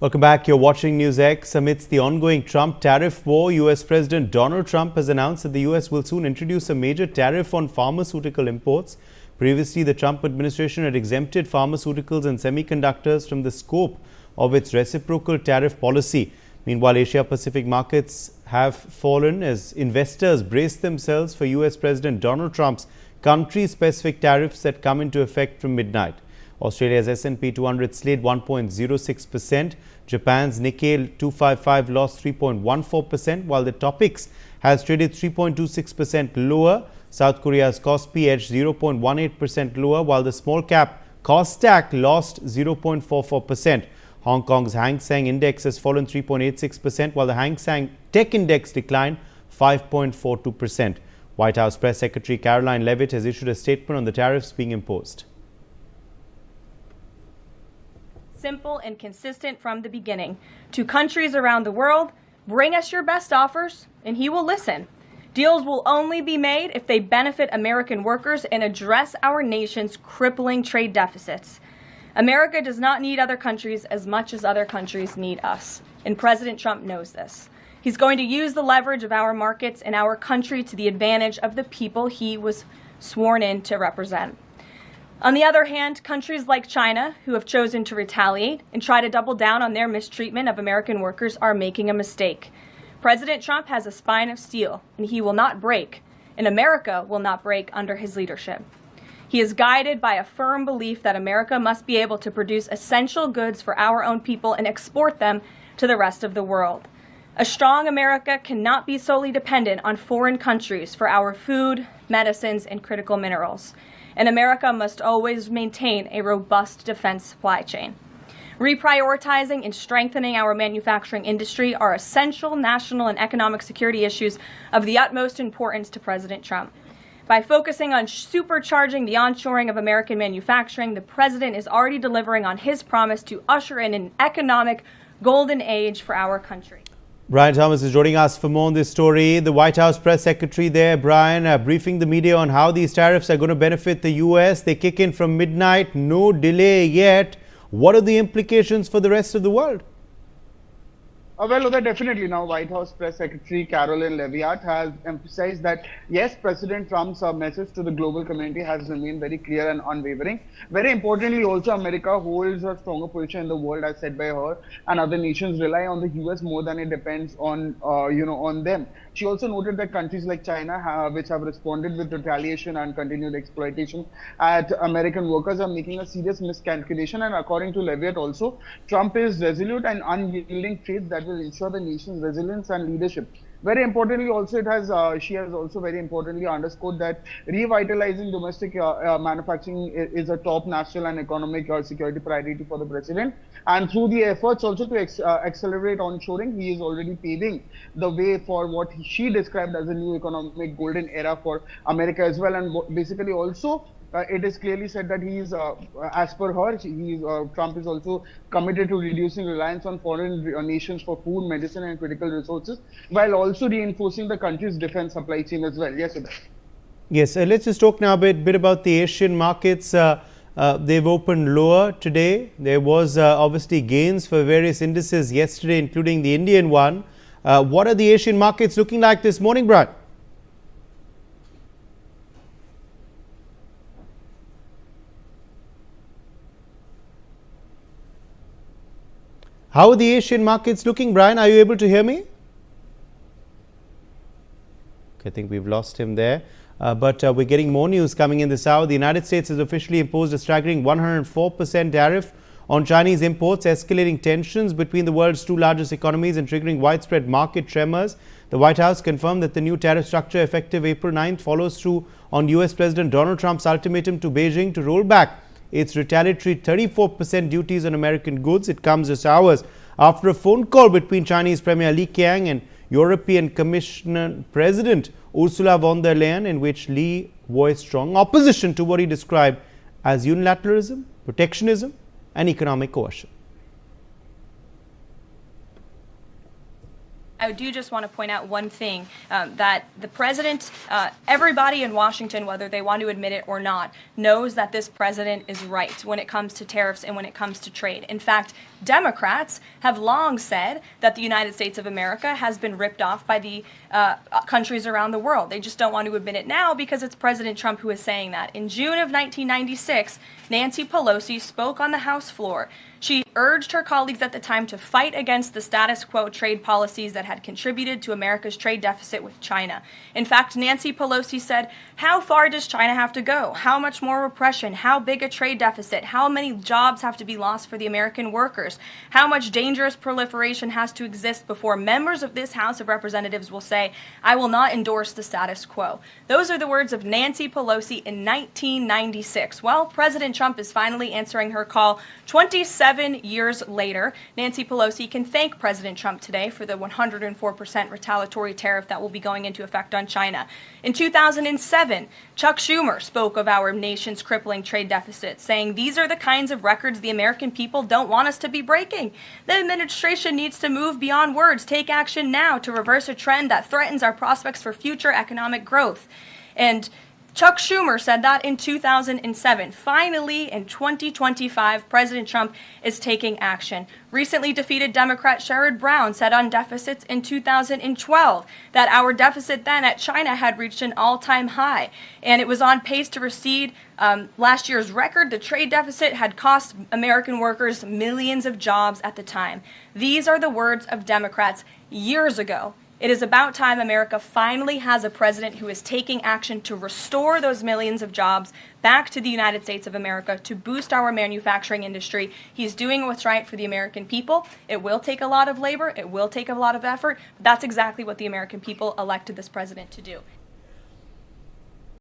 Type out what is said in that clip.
Welcome back. You're watching NewsX. Amidst the ongoing Trump tariff war, US President Donald Trump has announced that the US will soon introduce a major tariff on pharmaceutical imports. Previously, the Trump administration had exempted pharmaceuticals and semiconductors from the scope of its reciprocal tariff policy. Meanwhile, Asia-Pacific markets have fallen as investors brace themselves for US President Donald Trump's country-specific tariffs that come into effect from midnight. Australia's S&P 200 slid 1.06%. Japan's Nikkei 255 lost 3.14%, while the Topix has traded 3.26% lower. South Korea's Kospi edged 0.18% lower, while the small cap Kosdaq lost 0.44%. Hong Kong's Hang Seng Index has fallen 3.86%, while the Hang Seng Tech Index declined 5.42%. White House Press Secretary Caroline Leavitt has issued a statement on the tariffs being imposed. Simple and consistent from the beginning. To countries around the world, bring us your best offers and he will listen. Deals will only be made if they benefit American workers and address our nation's crippling trade deficits. America does not need other countries as much as other countries need us, and President Trump knows this. He's going to use the leverage of our markets and our country to the advantage of the people he was sworn in to represent. On the other hand, countries like China, who have chosen to retaliate and try to double down on their mistreatment of American workers, are making a mistake. President Trump has a spine of steel, and he will not break, and America will not break under his leadership. He is guided by a firm belief that America must be able to produce essential goods for our own people and export them to the rest of the world. A strong America cannot be solely dependent on foreign countries for our food, medicines, and critical minerals. And America must always maintain a robust defense supply chain. Reprioritizing and strengthening our manufacturing industry are essential national and economic security issues of the utmost importance to President Trump. By focusing on supercharging the onshoring of American manufacturing, the president is already delivering on his promise to usher in an economic golden age for our country. Brian Thomas is joining us for more on this story. The White House press secretary there, Brian, briefing the media on how these tariffs are going to benefit the U.S. They kick in from midnight, no delay yet. What are the implications for the rest of the world? Well, definitely now White House Press Secretary Caroline Leavitt has emphasized that, yes, President Trump's message to the global community has remained very clear and unwavering. Very importantly, also, America holds a stronger position in the world, as said by her, and other nations rely on the U.S. more than it depends on, on them. She also noted that countries like China, which have responded with retaliation and continued exploitation at American workers, are making a serious miscalculation. And according to Leavitt also, Trump is resolute and unyielding traits that will ensure the nation's resilience and leadership. Very importantly, also she has also very importantly underscored that revitalizing domestic manufacturing is a top national and economic security priority for the president. And through the efforts also to accelerate onshoring, he is already paving the way for what she described as a new economic golden era for America as well. And basically also, it is clearly said that he is, as per her, Trump is also committed to reducing reliance on foreign nations for food, medicine, and critical resources, while also reinforcing the country's defense supply chain as well. Yes, Uday. Yes, let's just talk now a bit about the Asian markets. They've opened lower today. There was obviously gains for various indices yesterday, including the Indian one. What are the Asian markets looking like this morning, Brad? How are the Asian markets looking, Brian? Are you able to hear me? Okay, I think we've lost him there. But we're getting more news coming in this hour. The United States has officially imposed a staggering 104% tariff on Chinese imports, escalating tensions between the world's two largest economies and triggering widespread market tremors. The White House confirmed that the new tariff structure effective April 9th follows through on US President Donald Trump's ultimatum to Beijing to roll back its retaliatory 34% duties on American goods. It comes just hours after a phone call between Chinese Premier Li Qiang and European Commission President Ursula von der Leyen, in which Li voiced strong opposition to what he described as unilateralism, protectionism, and economic coercion. I do just want to point out one thing, that the president, everybody in Washington, whether they want to admit it or not, knows that this president is right when it comes to tariffs and when it comes to trade. In fact, Democrats have long said that the United States of America has been ripped off by the countries around the world. They just don't want to admit it now because it's President Trump who is saying that. In June of 1996, Nancy Pelosi spoke on the House floor. She urged her colleagues at the time to fight against the status quo trade policies that had contributed to America's trade deficit with China. In fact, Nancy Pelosi said, "How far does China have to go? How much more repression? How big a trade deficit? How many jobs have to be lost for the American workers? How much dangerous proliferation has to exist before members of this House of Representatives will say, 'I will not endorse the status quo'?" Those are the words of Nancy Pelosi in 1996. Well, President Trump is finally answering her call 27 years later. Nancy Pelosi can thank President Trump today for the 104% retaliatory tariff that will be going into effect on China. In 2007, Chuck Schumer spoke of our nation's crippling trade deficit, saying, "These are the kinds of records the American people don't want us to be breaking. The administration needs to move beyond words, take action now to reverse a trend that threatens our prospects for future economic growth." And Chuck Schumer said that in 2007. Finally, in 2025, President Trump is taking action. Recently defeated Democrat Sherrod Brown said on deficits in 2012 that our deficit then at China had reached an all-time high, and it was on pace to recede. Last year's record, the trade deficit, had cost American workers millions of jobs at the time. These are the words of Democrats years ago. It is about time America finally has a president who is taking action to restore those millions of jobs back to the United States of America, to boost our manufacturing industry. He's doing what's right for the American people. It will take a lot of labor. It will take a lot of effort. But that's exactly what the American people elected this president to do.